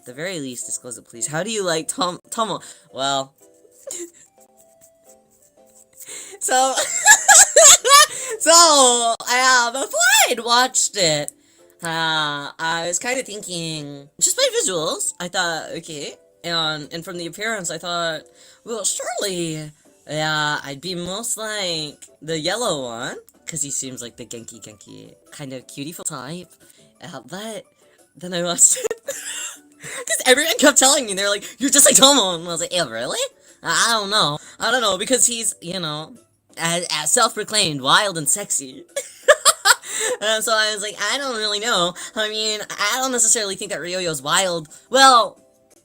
At the very least, disclose it, please. How do you like Tomo? Well, so, before I'd watched it, I was kind of thinking, just by visuals, I thought, okay, and from the appearance, I thought, well, surely, I'd be most like the yellow one, because he seems like the Genki kind of cutieful type, but then I watched it, because everyone kept telling me, they're like, you're just like Tomo, and I was like, yeah, really? I don't know, because he's, as self-proclaimed, wild and sexy. And so I was like, I don't really know. I mean, I don't necessarily think that Riyoyo's wild. Well,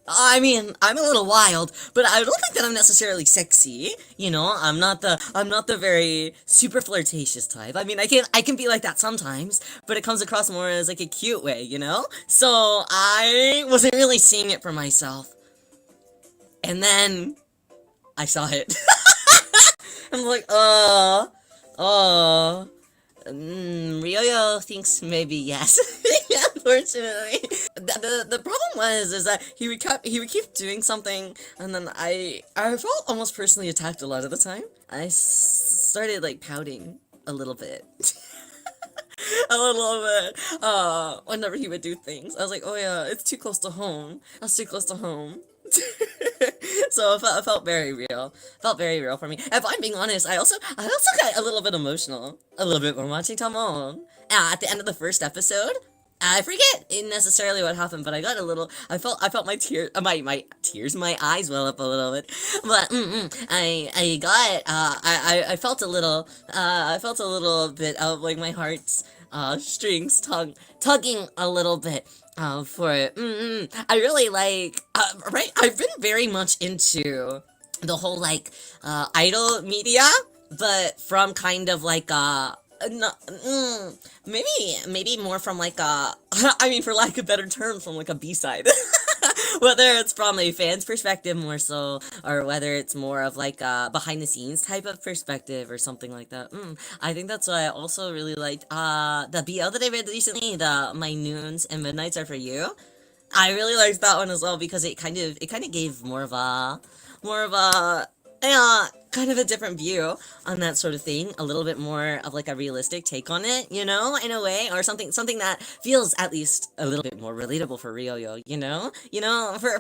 I mean, I'm a little wild, but I don't think that I'm necessarily sexy. I'm not the very super flirtatious type. I mean, I can be like that sometimes, but it comes across more as like a cute way, So I wasn't really seeing it for myself. And then I saw it. I'm like, Riyoyo thinks maybe yes. Unfortunately, the problem is that he would keep doing something, and then I felt almost personally attacked a lot of the time. I started like pouting a little bit. A little bit, whenever he would do things. I was like, oh yeah, it's too close to home. That's too close to home. So it felt very real. Felt very real for me. If I'm being honest, I also got a little bit emotional. A little bit when watching Tamon. At the end of the first episode, I forget necessarily what happened, but I got a little. I felt my tears, my eyes well up a little bit. But I felt a little. I felt a little bit of like my heart's strings tugging a little bit. For it. I really like, right, I've been very much into the whole, like, idol media, but from kind of like, maybe more from like I mean, for lack of better term, from like a B-side. Whether it's from a fan's perspective more so, or whether it's more of like a behind-the-scenes type of perspective or something like that. I think that's why I also really liked the BL that I read recently, the My Noons and Midnights Are For You. I really liked that one as well because it kind of gave more of a kind of a different view on that sort of thing, a little bit more of like a realistic take on it, in a way, or something that feels at least a little bit more relatable for Riyoyo,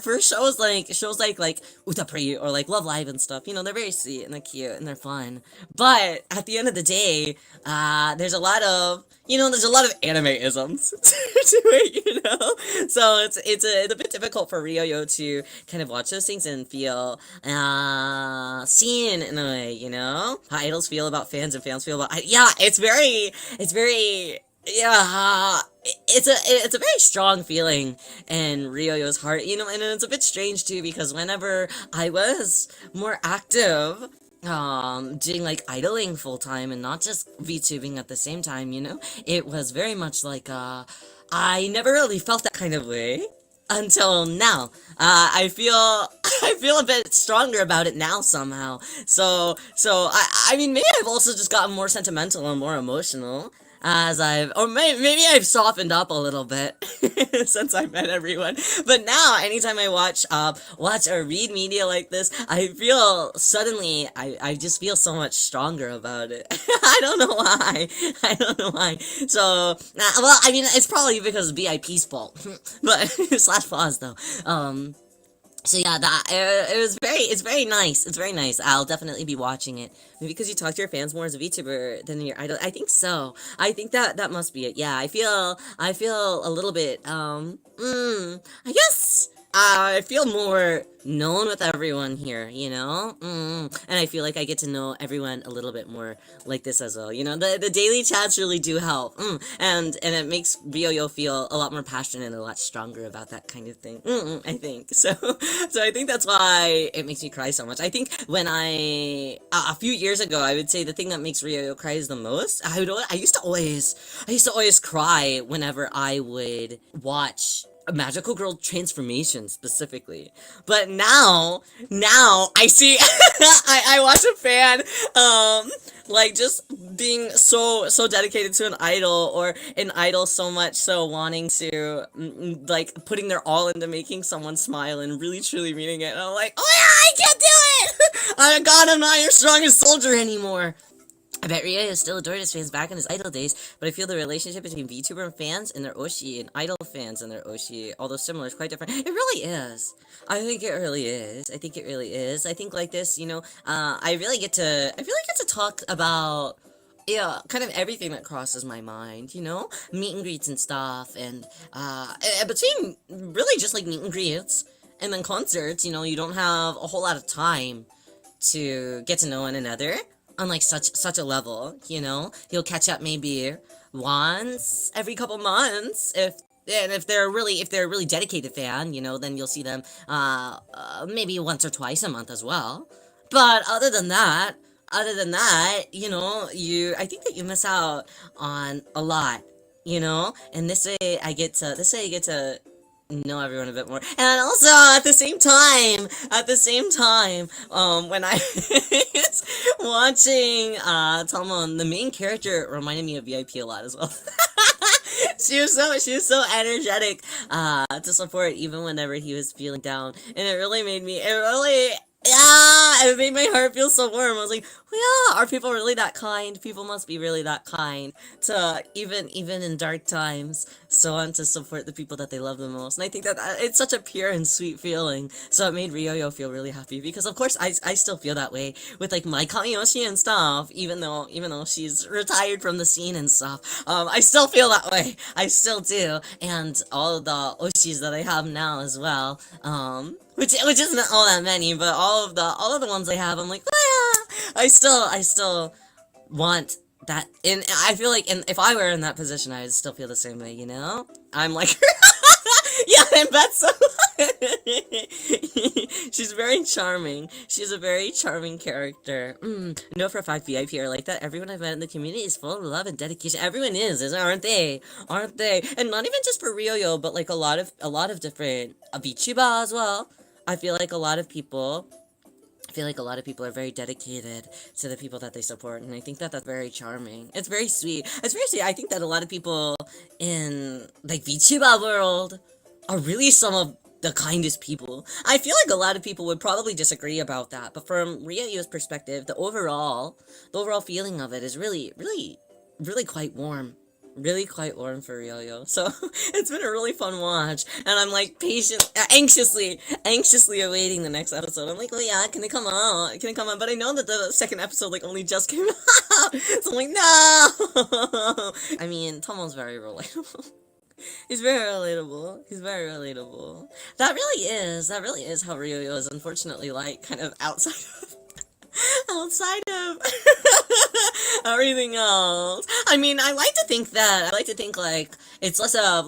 for shows like Utapri or like Love Live and stuff, they're very sweet and they're cute and they're fun, but at the end of the day, there's a lot of anime-isms to it, so it's a bit difficult for Riyoyo to kind of watch those things and feel seen in a way, how idols feel about fans and fans feel about it's very it's a very strong feeling in Riyoyo's heart, and it's a bit strange too because whenever I was more active doing like idling full time and not just VTubing at the same time, it was very much like I never really felt that kind of way until now. I feel a bit stronger about it now somehow. So I mean, maybe I've also just gotten more sentimental and more emotional as maybe I've softened up a little bit since I met everyone. But now, anytime I watch or read media like this, I feel suddenly, I just feel so much stronger about it. I don't know why. So, well, I mean, it's probably because of BIP's fault. But, slash pause though. So yeah, it's very nice. It's very nice. I'll definitely be watching it. Maybe because you talk to your fans more as a VTuber than your idol. I think so. I think that must be it. Yeah, I feel a little bit, I guess, I feel more known with everyone here, and I feel like I get to know everyone a little bit more like this as well, the daily chats really do help, and it makes Riyoyo feel a lot more passionate and a lot stronger about that kind of thing, I think, so I think that's why it makes me cry so much. I think when a few years ago, I would say the thing that makes Riyoyo cry the most, I used to always cry whenever I would watch a magical girl transformation specifically. But now I see I watch a fan like just being so dedicated to an idol, or an idol so much so wanting to like putting their all into making someone smile and really truly meaning it. And I'm like, oh yeah, I can't do it. Oh god, I'm not your strongest soldier anymore. I bet Riyoyo still adored his fans back in his idol days, but I feel the relationship between VTuber fans and their Oshi and idol fans and their Oshi, although similar, is quite different. It really is. I think it really is. I think it really is. I think like this, you know, I really get to talk about, yeah, kind of everything that crosses my mind, you know? Meet and greets and stuff, and between really just like meet and greets and then concerts, you know, you don't have a whole lot of time to get to know one another on like such a level, you know? You'll catch up maybe once every couple months if they're a really dedicated fan, you know, then you'll see them maybe once or twice a month as well. But other than that, you know, I think that you miss out on a lot, you know? And this way I get to know everyone a bit more. And also at the same time, when I was watching Tamon, the main character reminded me of VIP a lot as well. She was so energetic to support even whenever he was feeling down, and it made my heart feel so warm. I was like, oh, yeah, are people really that kind? People must be really that kind to even in dark times, so on, to support the people that they love the most. And I think that it's such a pure and sweet feeling. So it made Riyoyo feel really happy, because of course I still feel that way with like my Kamiyoshi and stuff, even though she's retired from the scene and stuff. I still feel that way. I still do. And all of the Oshis that I have now as well, which isn't all that many, but all of the ones I have, I'm like, oh yeah, I still want that. And I feel like, and if I were in that position, I'd still feel the same way, you know? I'm like, yeah, and that's so. She's very charming. She's a very charming character. No, for a fact, VIP are like that. Everyone I've met in the community is full of love and dedication. Everyone aren't they? Aren't they? And not even just for Riyoyo, but like a lot of different VTuber as well. I feel like a lot of people are very dedicated to the people that they support, and I think that that's very charming. It's very sweet. It's very sweet. I think that a lot of people in like VTuber world are really some of the kindest people. I feel like a lot of people would probably disagree about that, but from Riyoyo's perspective, the overall feeling of it is really quite warm. Really quite warm for Riyoyo. So it's been a really fun watch, and I'm like anxiously awaiting the next episode. I'm like, oh yeah, can it come out? But I know that the second episode like only just came out, so I'm like, no. I mean, Tomo's very relatable. He's very relatable. That really is how Riyoyo is, unfortunately, like kind of outside of everything else. I mean, I like to think like it's less of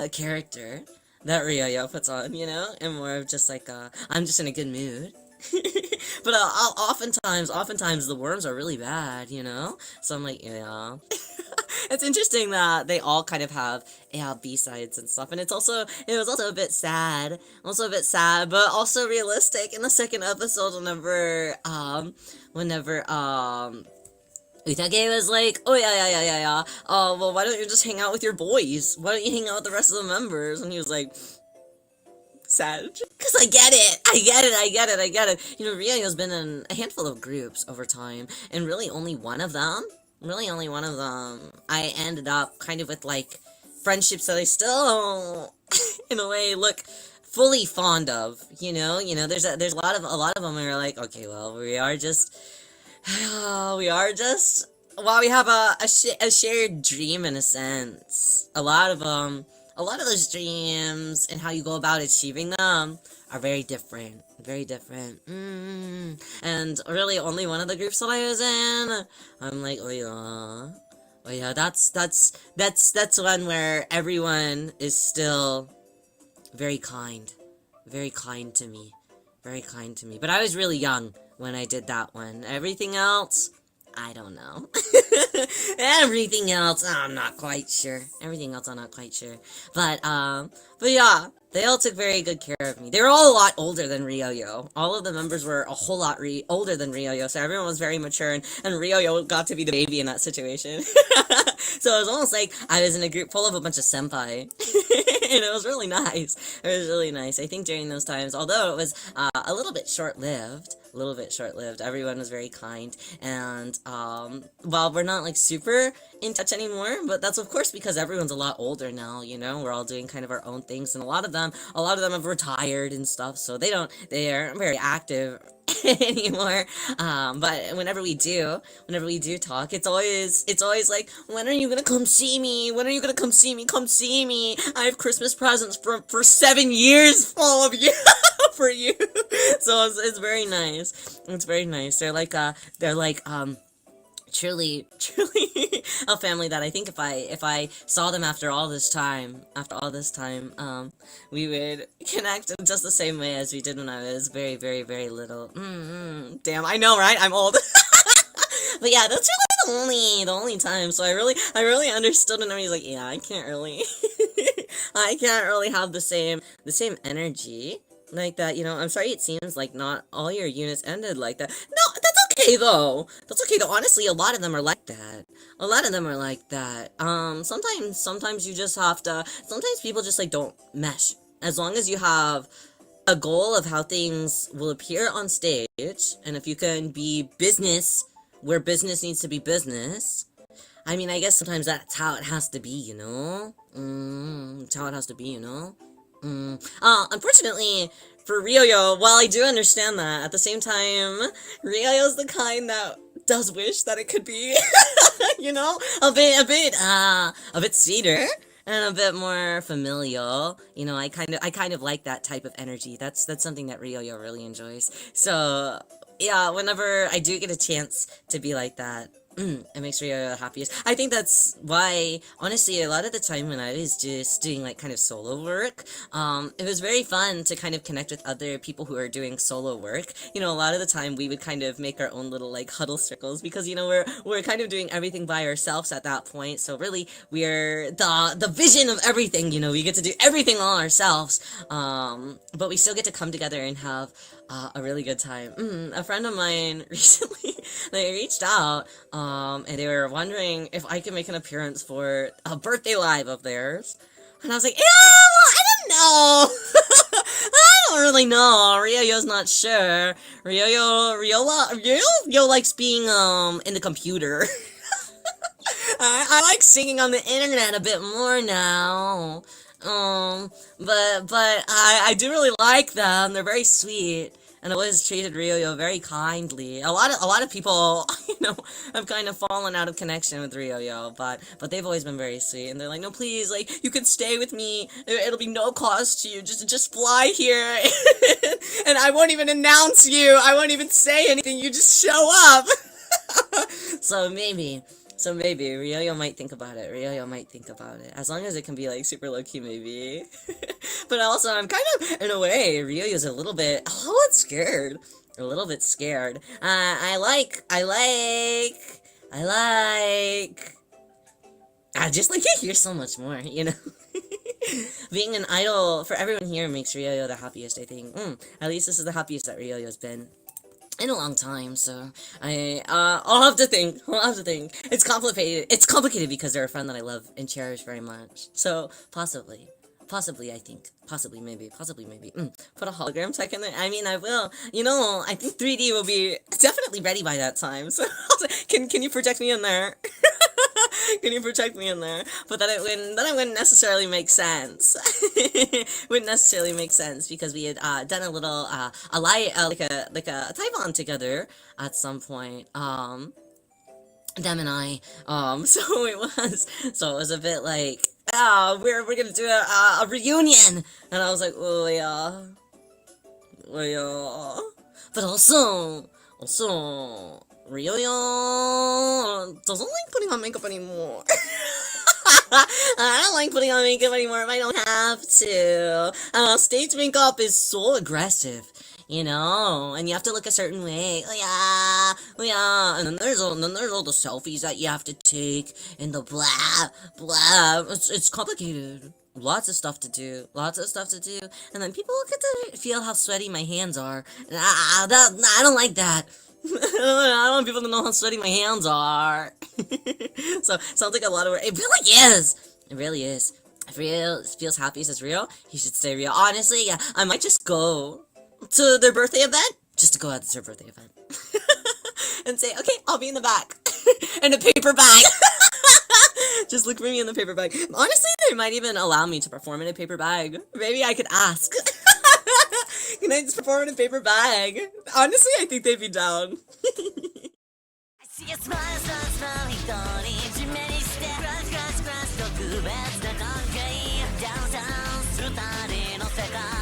a character that Riyoyo puts on, you know, and more of just like I'm just in a good mood. But oftentimes the worms are really bad, you know. So I'm like, yeah. It's interesting that they all kind of have B-sides and stuff, and it was also a bit sad, but also realistic in the second episode whenever Utage was like, oh yeah, well, why don't you just hang out with your boys? Why don't you hang out with the rest of the members? And he was like, sad. Because I get it. You know, Riyoyo's been in a handful of groups over time, and really only one of them, I ended up kind of with, like, friendships that I still, in a way, look fully fond of, you know? There's a lot of them where you're like, okay, well, we have a shared dream in a sense. A lot of those dreams and how you go about achieving them are very different. And really only one of the groups that I was in, I'm like, oh yeah, that's one where everyone is still very kind to me. But I was really young when I did that one. Everything else, I don't know. Everything else, I'm not quite sure. Everything else, I'm not quite sure. But yeah, they all took very good care of me. They were all a lot older than Riyoyo. All of the members were a whole lot older than Riyoyo, so everyone was very mature, and Riyoyo got to be the baby in that situation. So it was almost like I was in a group full of a bunch of senpai. And it was really nice. It was really nice. I think during those times, although it was a little bit short-lived, everyone was very kind, and while we're not like super in touch anymore, but that's of course because everyone's a lot older now, you know, we're all doing kind of our own things, and a lot of them have retired and stuff, so they aren't very active anymore. But whenever we do talk, it's always like, when are you gonna come see me? When are you gonna come see me? Come see me. I have Christmas presents for 7 years full of you for you. So it's very nice. It's very nice. They're like truly a family that I think if I saw them after all this time, we would connect in just the same way as we did when I was very, very, very little. Damn, I know, right? I'm old. But yeah, that's really the only time. So I really understood, and I was like, yeah, I can't really have the same energy like that, you know. I'm sorry, it seems like not all your units ended like that. No, that's okay though. Honestly, a lot of them are like that. Sometimes you just have to. Sometimes people just like don't mesh. As long as you have a goal of how things will appear on stage, and if you can be business where business needs to be business. I mean, I guess sometimes that's how it has to be, you know? It's how it has to be, you know? Unfortunately, for Riyoyo, while I do understand that, at the same time, Ryoyo's the kind that does wish that it could be, you know? A bit sweeter, and a bit more familial. You know, I kind of like that type of energy. That's something that Riyoyo really enjoys. So, yeah, whenever I do get a chance to be like that, it makes Riyoyo the happiest. I think that's why, honestly, a lot of the time when I was just doing like kind of solo work, it was very fun to kind of connect with other people who are doing solo work. You know, a lot of the time we would kind of make our own little like huddle circles, because, you know, we're kind of doing everything by ourselves at that point. So really, we're the vision of everything, you know, we get to do everything all ourselves. But we still get to come together and have a really good time. A friend of mine recently, they reached out, and they were wondering if I could make an appearance for a birthday live of theirs. And I was like, yeah, well, I don't know. I don't really know. Riyoyo's not sure. Riyoyo likes being, in the computer. I like singing on the internet a bit more now. But I do really like them. They're very sweet, and I've always treated Riyoyo very kindly. A lot of people, you know, have kind of fallen out of connection with Riyoyo, but they've always been very sweet, and they're like, no, please, like, you can stay with me. It'll be no cost to you. Just fly here, and I won't even announce you. I won't even say anything. You just show up. So maybe Riyoyo might think about it. As long as it can be like super low key, maybe. But also, I'm kind of, in a way, Riyoyo's a little bit scared. I just like it here so much more, you know. Being an idol for everyone here makes Riyoyo the happiest, I think. At least this is the happiest that Riyoyo's been in a long time, so I'll have to think. It's complicated because they're a friend that I love and cherish very much. So possibly, I think. Maybe. Put a hologram tech in there. I mean, I will. You know, I think 3D will be definitely ready by that time. So can you project me in there? Can you protect me in there? But then it wouldn't necessarily make sense. Wouldn't necessarily make sense, because we had done a little like a tamon together at some point. Them and I. So it was a bit like, we're gonna do a reunion, and I was like, oh yeah. But also. Riyoyo doesn't like putting on makeup anymore. I don't like putting on makeup anymore if I don't have to. Stage makeup is so aggressive. and you have to look a certain way. Oh yeah, and then there's all the selfies that you have to take, and the blah blah. It's complicated. Lots of stuff to do, and then people get to feel how sweaty my hands are. And I don't like that. I don't want people to know how sweaty my hands are. So, sounds like a lot of work. It really is. It really is. If Rio feels happy, says Rio, he should stay Rio. Honestly, yeah, I might just go to their birthday event, just to go out to their birthday event. And say, okay, I'll be in the back. In a paper bag. Just look for me in the paper bag. Honestly, they might even allow me to perform in a paper bag. Maybe I could ask. Can I just perform in a paper bag? Honestly, I think they'd be down. I see a smile, smile, smile, 一人地面にしてクラッシュクラッシュクラッシュ特別な関係ダウンタウン二人の世界